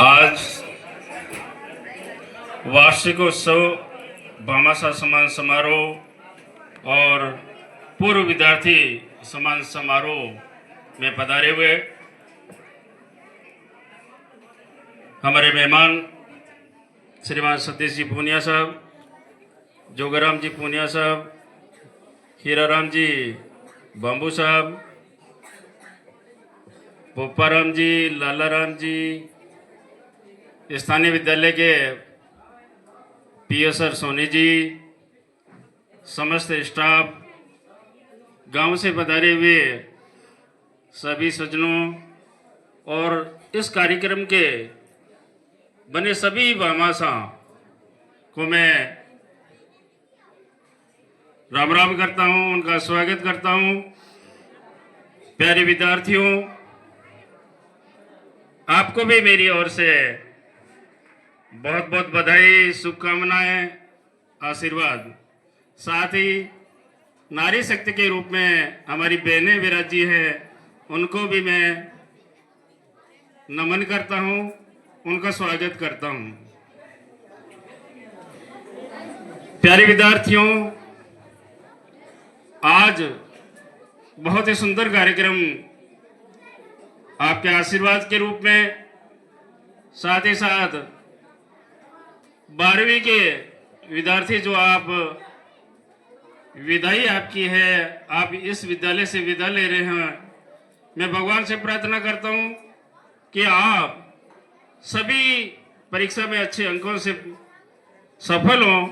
आज वार्षिकोत्सव भामाशाह सम्मान समारोह और पूर्व विद्यार्थी सम्मान समारोह में पधारे हुए हमारे मेहमान श्रीमान सतीश जी पूनिया साहब, जोगाराम जी पूनिया साहब, हीराराम जी बाम्बू साहब, पोपाराम जी, लालाराम जी, स्थानीय विद्यालय के पीओ सर सोनी जी, समस्त स्टाफ, गांव से पधारे हुए सभी सज्जनों और इस कार्यक्रम के बने सभी भामाशाह को मैं राम राम करता हूं, उनका स्वागत करता हूं। प्यारे विद्यार्थियों, आपको भी मेरी ओर से बहुत बहुत बधाई, शुभकामनाएं, आशीर्वाद। साथ ही नारी शक्ति के रूप में हमारी बहनें विराजी है, उनको भी मैं नमन करता हूं, उनका स्वागत करता हूं। प्यारे विद्यार्थियों, आज बहुत ही सुंदर कार्यक्रम आपके आशीर्वाद के रूप में, साथ ही साथ 12वीं के विद्यार्थी जो आप विदाई आपकी है, आप इस विद्यालय से विदा ले रहे हैं, मैं भगवान से प्रार्थना करता हूं कि आप सभी परीक्षा में अच्छे अंकों से सफल हों,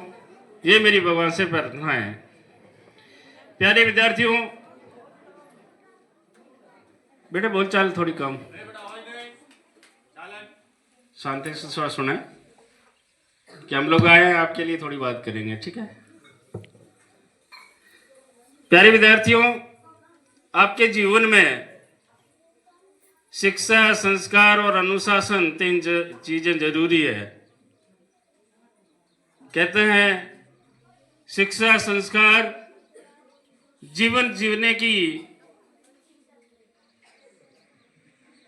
ये मेरी भगवान से प्रार्थना है। प्यारे विद्यार्थियों, बेटा बोलचाल थोड़ी कम, शांति से थोड़ा सुने कि हम लोग आए हैं आपके लिए थोड़ी बात करेंगे, ठीक है। प्यारे विद्यार्थियों, आपके जीवन में शिक्षा, संस्कार और अनुशासन 3 चीजें जरूरी है। कहते हैं शिक्षा, संस्कार जीवन जीने की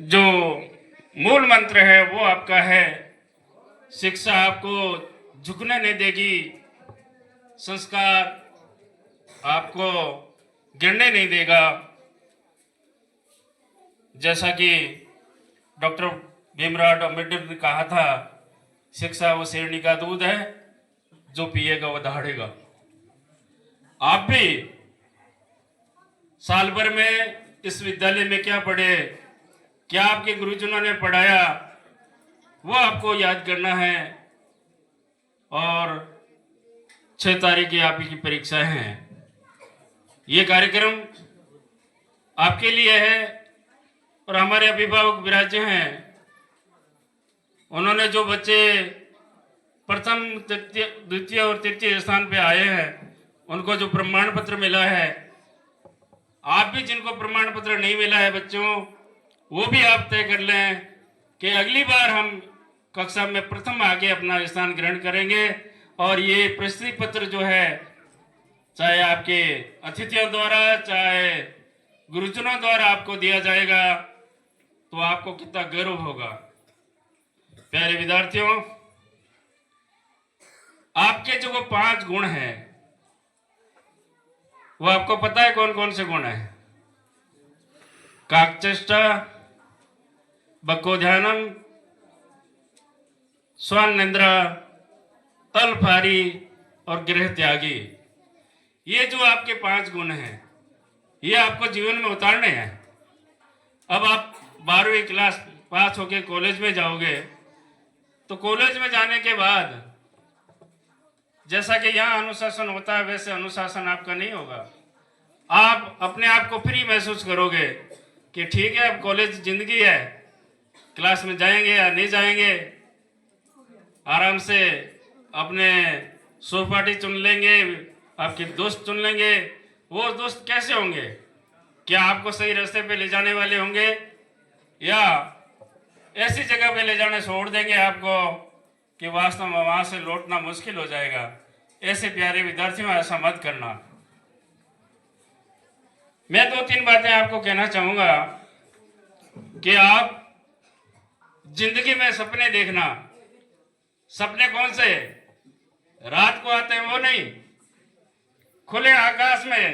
जो मूल मंत्र है वो आपका है। शिक्षा आपको झुकने नहीं देगी, संस्कार आपको गिरने नहीं देगा। जैसा कि डॉक्टर भीमराव अम्बेडकर ने कहा था, शिक्षा वो शेरनी का दूध है, जो पिएगा वो दहाड़ेगा। आप भी साल भर में इस विद्यालय में क्या पढ़े, क्या आपके गुरुजनों ने पढ़ाया, वो आपको याद करना है। और 6 तारीख की आपकी परीक्षाएं हैं। ये कार्यक्रम आपके लिए है और हमारे अभिभावक विराजे हैं। उन्होंने जो बच्चे प्रथम, द्वितीय और तृतीय स्थान पे आए हैं, उनको जो प्रमाण पत्र मिला है, आप भी जिनको प्रमाण पत्र नहीं मिला है बच्चों, वो भी आप तय कर लें कि अगली बार हम कक्षा में प्रथम आके अपना स्थान ग्रहण करेंगे। और ये प्रशस्ति पत्र जो है, चाहे आपके अतिथियों द्वारा, चाहे गुरुजनों द्वारा आपको दिया जाएगा, तो आपको कितना गर्व होगा। प्यारे विद्यार्थियों, आपके जो 5 गुण हैं, वो आपको पता है कौन कौन से गुण हैं? काकचेष्टा, बकोध्यानम, स्वानिंद्रा, अल्पाहारी और गृह त्यागी। ये जो आपके 5 गुण हैं, ये आपको जीवन में उतारने हैं। अब आप 12वीं क्लास पास होके कॉलेज में जाओगे, तो कॉलेज में जाने के बाद जैसा कि यहाँ अनुशासन होता है, वैसे अनुशासन आपका नहीं होगा। आप अपने आप को फ्री महसूस करोगे कि ठीक है, अब कॉलेज जिंदगी है, क्लास में जाएंगे या नहीं जाएंगे, आराम से अपने सहपाठी चुन लेंगे, आपके दोस्त चुन लेंगे। वो दोस्त कैसे होंगे? क्या आपको सही रास्ते पे ले जाने वाले होंगे, या ऐसी जगह पे ले जाने छोड़ देंगे आपको कि वास्तव में वहां से लौटना मुश्किल हो जाएगा? ऐसे प्यारे विद्यार्थियों, ऐसा मत करना। मैं 2-3 बातें आपको कहना चाहूंगा कि आप जिंदगी में सपने देखना। सपने कौन से? रात को आते हैं वो नहीं, खुले आकाश में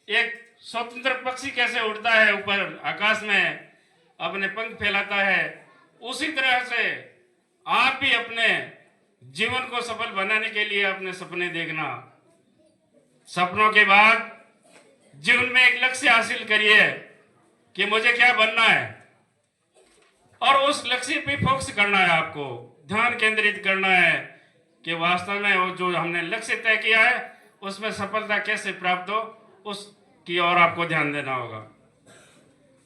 एक स्वतंत्र पक्षी कैसे उड़ता है ऊपर आकाश में, अपने पंख फैलाता है, उसी तरह से आप भी अपने जीवन को सफल बनाने के लिए अपने सपने देखना। सपनों के बाद जीवन में एक लक्ष्य हासिल करिए कि मुझे क्या बनना है, और उस लक्ष्य पे फोकस करना है, आपको ध्यान केंद्रित करना है कि वास्तव में वो जो हमने लक्ष्य तय किया है उसमें सफलता कैसे प्राप्त हो, उसकी ओर आपको ध्यान देना होगा।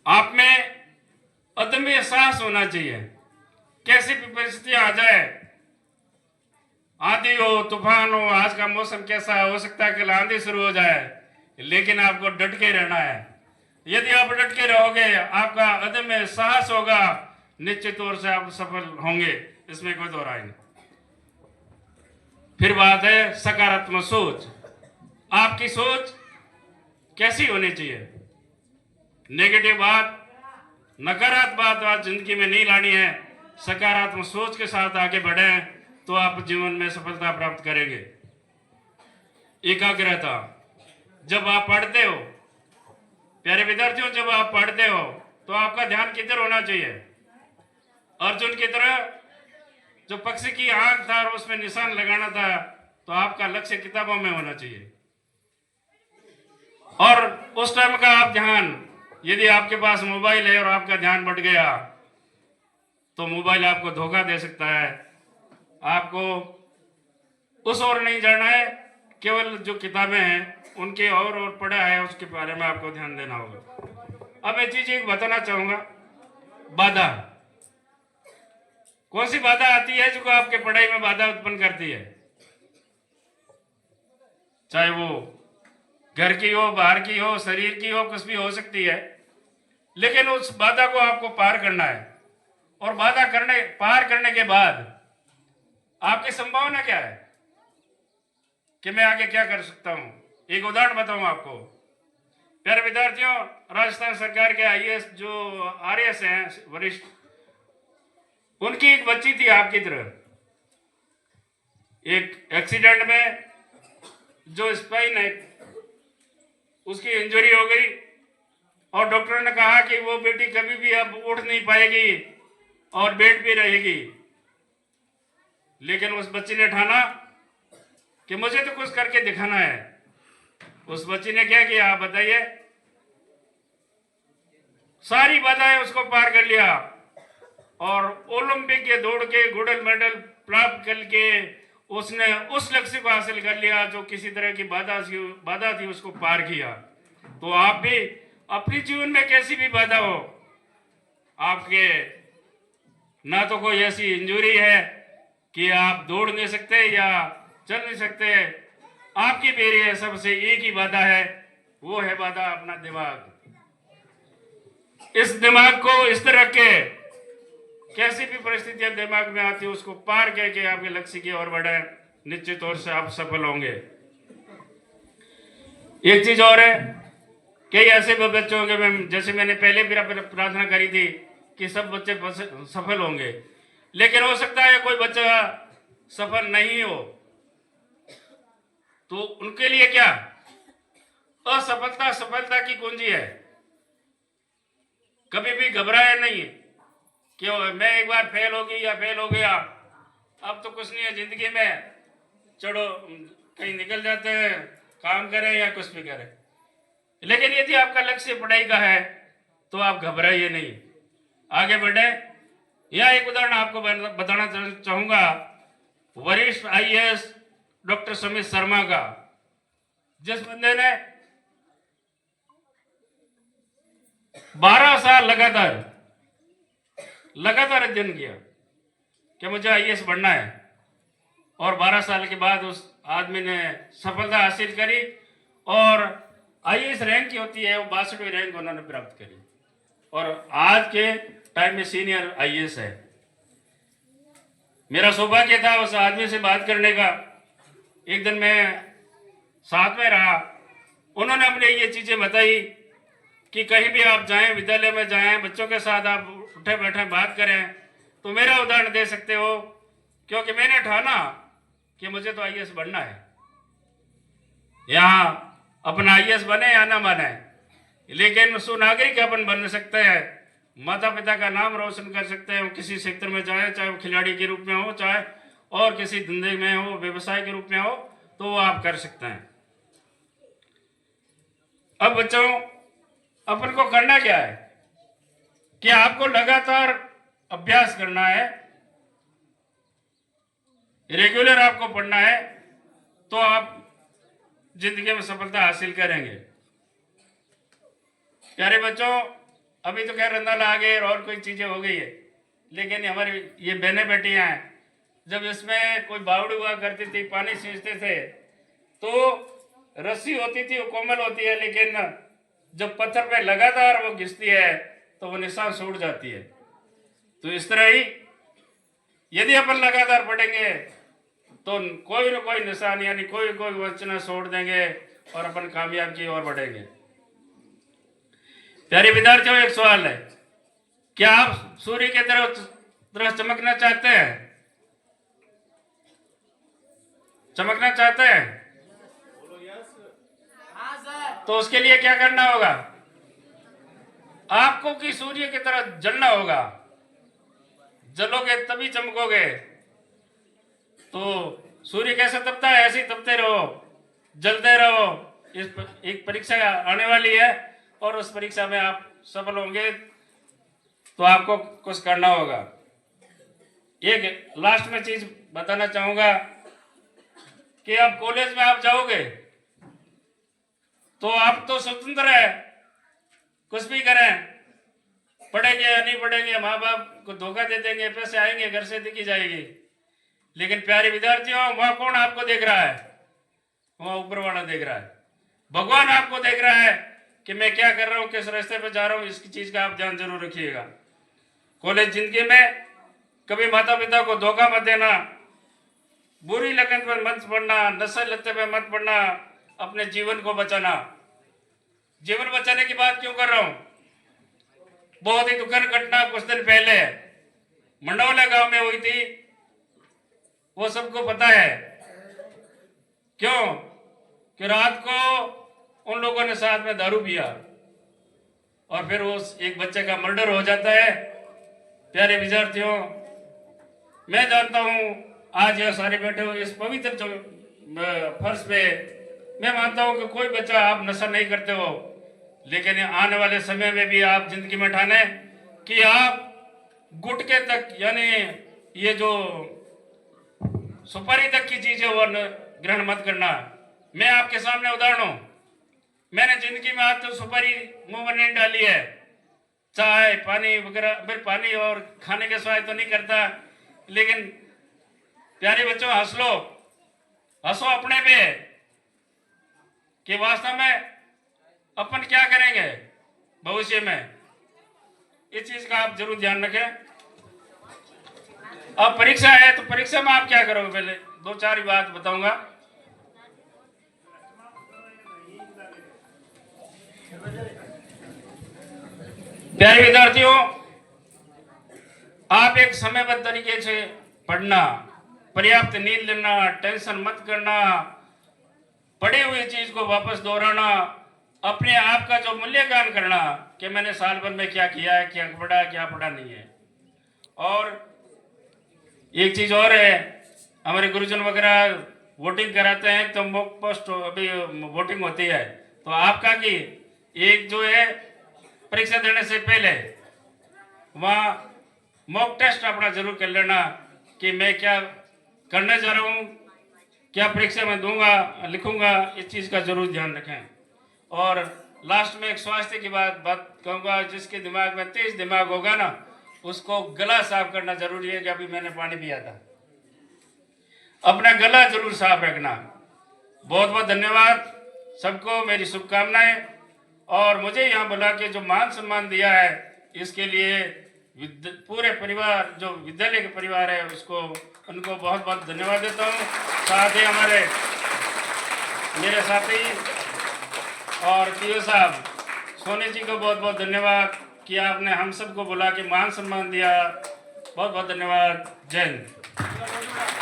आप में अदम्य साहस होना चाहिए। कैसी भी परिस्थितियां आ जाए, आंधी हो, तूफान हो, आज का मौसम कैसा हो सकता है कल आंधी शुरू हो जाए, लेकिन आपको डट के रहना है। यदि आप डट के रहोगे, आपका अदम्य साहस होगा, निश्चित तौर से आप सफल होंगे, इसमें कोई दो राय नहीं। फिर बात है सकारात्मक सोच। आपकी सोच कैसी होनी चाहिए? नेगेटिव बात, नकारात्मक बात जिंदगी में नहीं लानी है। सकारात्मक सोच के साथ आगे बढ़े तो आप जीवन में सफलता प्राप्त करेंगे। एकाग्रता, जब आप पढ़ते हो, प्यारे विद्यार्थियों, जब आप पढ़ते हो तो आपका ध्यान किधर होना चाहिए? अर्जुन की तरह जो पक्षी की आंख था और उसमें निशान लगाना था, तो आपका लक्ष्य किताबों में होना चाहिए। और उस टाइम का आप ध्यान, यदि आपके पास मोबाइल है और आपका ध्यान बढ़ गया तो मोबाइल आपको धोखा दे सकता है। आपको उस ओर नहीं जाना है, केवल जो किताबें हैं उनके और पढ़ा है उसके बारे में आपको ध्यान देना होगा। अब मैं चीज एक बताना चाहूंगा, बाधा। कौन सी बाधा आती है जो आपके पढ़ाई में बाधा उत्पन्न करती है? चाहे वो घर की हो, बाहर की हो, शरीर की हो, कुछ भी हो सकती है, लेकिन उस बाधा को आपको पार करना है। और बाधा पार करने के बाद आपकी संभावना क्या है कि मैं आगे क्या कर सकता हूं? एक उदाहरण बताऊं आपको। प्यारे विद्यार्थियों, राजस्थान सरकार के आईएएस जो आरएएस हैं वरिष्ठ, उनकी एक बच्ची थी आपकी तरह, एक एक्सीडेंट में जो स्पाइन है उसकी इंजरी हो गई, और डॉक्टर ने कहा कि वो बेटी कभी भी अब उठ नहीं पाएगी और बेड पे रहेगी। लेकिन उस बच्ची ने ठाना कि मुझे तो कुछ करके दिखाना है। उस बच्ची ने क्या किया आप बताइए? सारी बाधाएं उसको पार कर लिया और ओलंपिक के दौड़ के गोल्ड मेडल प्राप्त करके उसने उस लक्ष्य को हासिल कर लिया जो किसी तरह की बाधा थी उसको पार किया। तो आप भी अपने जीवन में कैसी भी बाधा हो, आपके ना तो कोई ऐसी इंजरी है कि आप दौड़ नहीं सकते या चल नहीं सकते, आपकी बेरी है, सबसे एक ही बाधा है, वो है बाधा अपना दिमाग। इस दिमाग को इस तरह के कैसी भी परिस्थितियां दिमाग में आती है उसको पार करके आपके लक्ष्य की ओर बढ़े, निश्चित तौर से आप सफल होंगे। एक चीज और है, कई ऐसे बच्चे होंगे, जैसे मैंने पहले भी प्रार्थना करी थी कि सब बच्चे सफल होंगे, लेकिन हो सकता है कोई बच्चा सफल नहीं हो, तो उनके लिए क्या? असफलता सफलता की कुंजी है। कभी भी घबराए नहीं कि मैं एक बार फेल होगी या फेल हो गया, अब तो कुछ नहीं है जिंदगी में, चलो कहीं निकल जाते हैं, काम करें या कुछ भी करें। लेकिन यदि आपका लक्ष्य पढ़ाई का है तो आप घबराइए नहीं, आगे बढ़े। यह एक उदाहरण आपको बताना चाहूंगा, वरिष्ठ आईएएस डॉक्टर समीर शर्मा का, जिस बंदे ने 12 साल लगातार अध्ययन किया कि मुझे आईएएस बनना है, और 12 साल के बाद उस आदमी ने सफलता हासिल करी और आईएएस रैंक की होती है वो 62वीं रैंक उन्होंने प्राप्त करी, और आज के टाइम में सीनियर आईएएस है। मेरा सौभाग्य था उस आदमी से बात करने का। एक दिन मैं साथ में रहा, उन्होंने अपने ये चीजें बताई कि कहीं भी आप जाएं, विद्यालय में जाएं, बच्चों के साथ आप उठे बैठे बात करें, तो मेरा उदाहरण दे सकते हो, क्योंकि मैंने ठाना कि मुझे तो आईएएस बनना है। यहाँ अपना आईएएस बने या ना बने, लेकिन सुनागरिक अपन बन सकते हैं, माता पिता का नाम रोशन कर सकते हैं। किसी क्षेत्र में जाए, चाहे वो खिलाड़ी के रूप में हो, चाहे और किसी धंधे में हो, व्यवसाय के रूप में हो, तो वो आप कर सकते हैं। अब बच्चों, अपन को करना क्या है कि आपको लगातार अभ्यास करना है, रेगुलर आपको पढ़ना है, तो आप जिंदगी में सफलता हासिल करेंगे। प्यारे बच्चों, अभी तो खैर रंधा आ गए और कोई चीजें हो गई है, लेकिन हमारी ये बहने बेटियां हैं, जब इसमें कोई बावड़ी हुआ करती थी, पानी सींचते थे, तो रस्सी होती थी, वो कोमल होती है, लेकिन जब पत्थर पे लगातार वो घिसती है तो वो निशान छूट जाती है। तो इस तरह ही यदि अपन लगातार पढ़ेंगे तो कोई न कोई निशान यानी कोई कोई वचन छोड़ देंगे और अपन कामयाब की ओर बढ़ेंगे। प्यारे विद्यार्थियों, एक सवाल है, क्या आप सूर्य की तरह चमकना चाहते हैं? चमकना चाहते हैं? तो उसके लिए क्या करना होगा? आपको कि सूर्य की तरह जलना होगा। जलोगे तभी चमकोगे। तो सूर्य कैसे तपता है, ऐसे ही तपते रहो, जलते रहो। इस एक परीक्षा आने वाली है और उस परीक्षा में आप सफल होंगे, तो आपको कुछ करना होगा। एक लास्ट में चीज बताना चाहूंगा कि अब कॉलेज में आप जाओगे तो आप तो स्वतंत्र है, कुछ भी करें, पढ़ेंगे या नहीं पढ़ेंगे, माँ बाप को धोखा दे देंगे, पैसे आएंगे, घर से दिखी जाएगी। लेकिन प्यारे विद्यार्थियों, वहां कौन आपको देख रहा है? वहां ऊपर वाला देख रहा है, भगवान आपको देख रहा है कि मैं क्या कर रहा हूँ, किस रास्ते पे जा रहा हूँ। इसकी चीज का आप ध्यान जरूर रखिएगा। कॉलेज जिंदगी में कभी माता पिता को धोखा मत देना, बुरी लगन पर मत पड़ना, नशे लत्ते पे मत पड़ना, अपने जीवन को बचाना। जीवन बचाने की बात क्यों कर रहा हूं? बहुत ही दुखद घटना कुछ दिन पहले मंडौला गांव में हुई थी, वो सबको पता है। क्यों? कि रात को उन लोगों ने साथ में दारू पिया और फिर उस एक बच्चे का मर्डर हो जाता है। प्यारे विद्यार्थियों, मैं जानता हूं आज यह सारे बैठे हो इस पवित्र फर्श पे, मैं मानता हूं कि कोई बच्चा आप नशा नहीं करते हो, लेकिन आने वाले समय में भी आप जिंदगी में ठाने कि आप गुटके तक यानी ये जो सुपारी तक की चीजें वो ग्रहण मत करना। मैं आपके सामने उदाहरण हूं, मैंने जिंदगी में आज तो सुपारी मुंह में नहीं डाली है, चाय पानी वगैरह, फिर पानी और खाने के स्वाद तो नहीं करता, लेकिन प्यारे बच्चों हंस लो, हंसो अपने पे कि वास्तव में अपन क्या करेंगे भविष्य में। इस चीज का आप जरूर ध्यान रखें। अब परीक्षा है तो परीक्षा में आप क्या करोगे, पहले दो चार बात बताऊंगा। प्यारे विद्यार्थियों, आप एक समयबद्ध तरीके से पढ़ना, पर्याप्त नींद लेना, टेंशन मत करना, पढ़ी हुई चीज को वापस दोहराना, अपने आप का जो मूल्यांकन करना कि मैंने साल भर में क्या किया है, क्या पढ़ा क्या पढ़ा नहीं है। और एक चीज और है, हमारे गुरुजन वगैरह वोटिंग कराते हैं तो मॉक पोस्ट अभी वोटिंग होती है, तो आपका कि एक जो है परीक्षा देने से पहले वहाँ मॉक टेस्ट अपना जरूर कर लेना कि मैं क्या करने जा रहा हूँ, क्या परीक्षा में दूंगा लिखूंगा, इस चीज का जरूर ध्यान रखें। और लास्ट में एक स्वास्थ्य की बात कहूंगा, जिसके दिमाग में तेज दिमाग होगा ना, उसको गला साफ करना जरूरी है कि अभी मैंने पानी पिया था, अपना गला जरूर साफ रखना। बहुत बहुत धन्यवाद सबको, मेरी शुभकामनाएं। और मुझे यहाँ बुला के जो मान सम्मान दिया है, इसके लिए पूरे परिवार जो विद्यालय के परिवार है उसको उनको बहुत बहुत धन्यवाद देता हूँ। साथ ही हमारे मेरे साथी और पीओ साहब सोनी जी को बहुत बहुत धन्यवाद कि आपने हम सबको बुला के मान सम्मान दिया। बहुत बहुत धन्यवाद। जय हिंद।